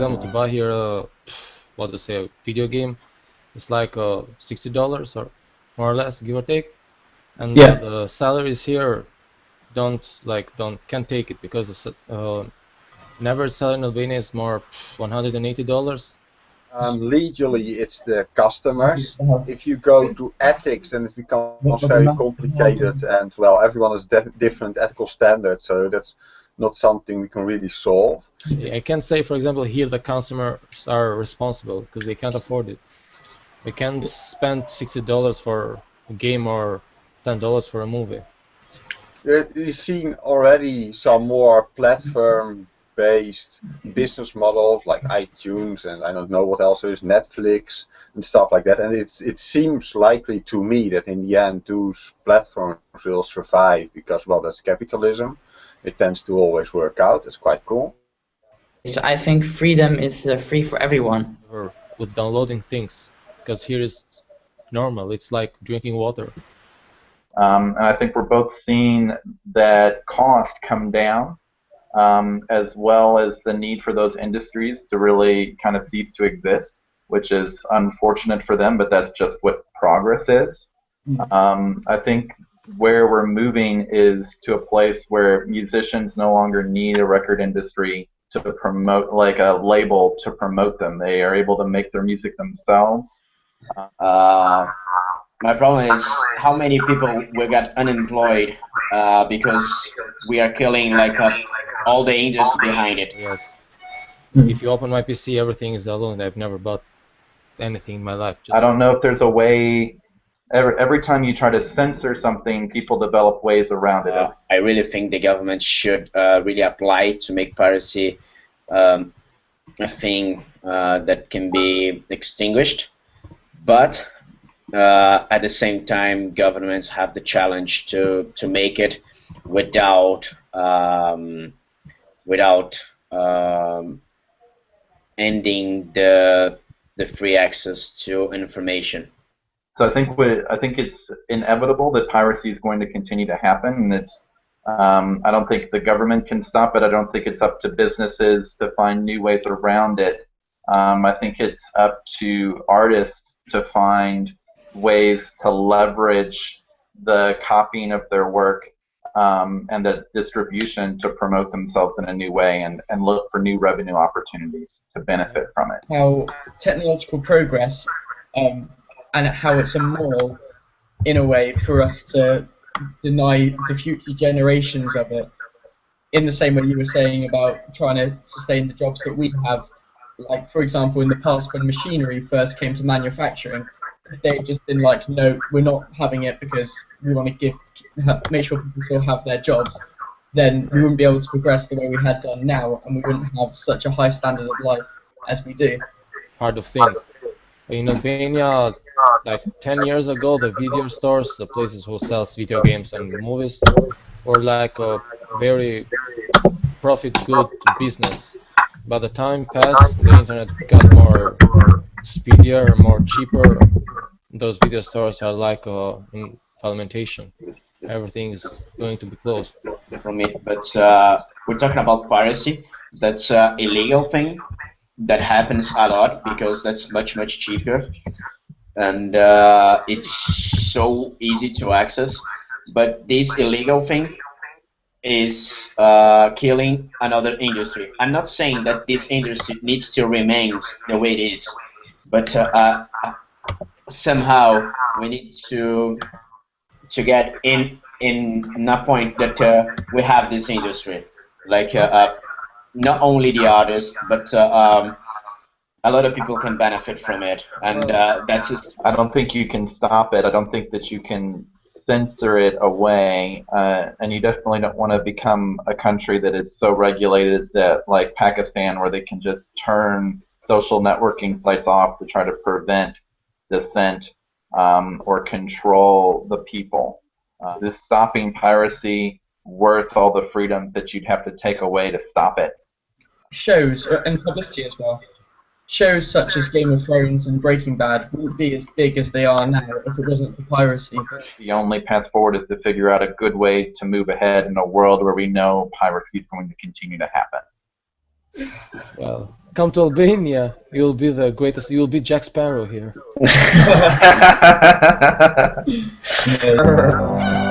example, to buy here what to say, a video game, it's like $60 or more or less, give or take. And Yeah. the salaries here can't take it because an average salary in Albania is more $180. Legally, it's the customers. If you go to ethics, then it becomes very complicated, and well, everyone has different ethical standards, so that's not something we can really solve. I can say, for example, here the consumers are responsible because they can't afford it. They can't spend $60 for a game or $10 for a movie. You've seen already some more platform-based business models like iTunes and I don't know what else there is, Netflix and stuff like that. And it seems likely to me that in the end those platforms will survive because, well, that's capitalism. It tends to always work out. It's quite cool. So I think freedom is free for everyone. Or with downloading things, because here is normal. It's like drinking water. And I think we're both seeing that cost come down, as well as the need for those industries to really kind of cease to exist, which is unfortunate for them, but that's just what progress is. I think where we're moving is to a place where musicians no longer need a record industry to promote, like a label to promote them. They are able to make their music themselves. My problem is how many people will get unemployed because we are killing like all the industry behind it. Yes. If you open my PC, everything is alone. I've never bought anything in my life. I don't know if there's a way. Every time you try to censor something, people develop ways around it. I really think the government should really apply to make piracy a thing that can be extinguished, but at the same time, governments have the challenge to make it without ending the free access to information. So I think it's inevitable that piracy is going to continue to happen, and it's I don't think the government can stop it. I don't think it's up to businesses to find new ways around it. I think it's up to artists to find ways to leverage the copying of their work and the distribution to promote themselves in a new way and look for new revenue opportunities to benefit from it. How technological progress and how it's immoral, in a way, for us to deny the future generations of it, in the same way you were saying about trying to sustain the jobs that we have. Like, for example, in the past when machinery first came to manufacturing, if they had just been like, no, we're not having it because we want to make sure people still have their jobs, then we wouldn't be able to progress the way we had done now, and we wouldn't have such a high standard of life as we do. Hard to think. In Albania, like 10 years ago, the video stores, the places who sells video games and movies, were like a very profit-good business. By the time passed, the internet got more speedier, more cheaper. Those video stores are like in fermentation. Everything is going to be closed. From it, but we're talking about piracy. That's an illegal thing that happens a lot because that's much cheaper, and it's so easy to access. But this illegal thing is killing another industry. I'm not saying that this industry needs to remain the way it is, but somehow we need to get in a point that we have this industry, like not only the artists, but a lot of people can benefit from it, and that's just. I don't think you can stop it. I don't think that you can censor it away, and you definitely don't want to become a country that is so regulated that, like Pakistan, where they can just turn social networking sites off to try to prevent dissent or control the people. Is stopping piracy worth all the freedoms that you'd have to take away to stop it? Shows, and publicity as well. Shows such as Game of Thrones and Breaking Bad wouldn't be as big as they are now if it wasn't for piracy. The only path forward is to figure out a good way to move ahead in a world where we know piracy is going to continue to happen. Well, come to Albania, you'll be the greatest. You'll be Jack Sparrow here. Yeah.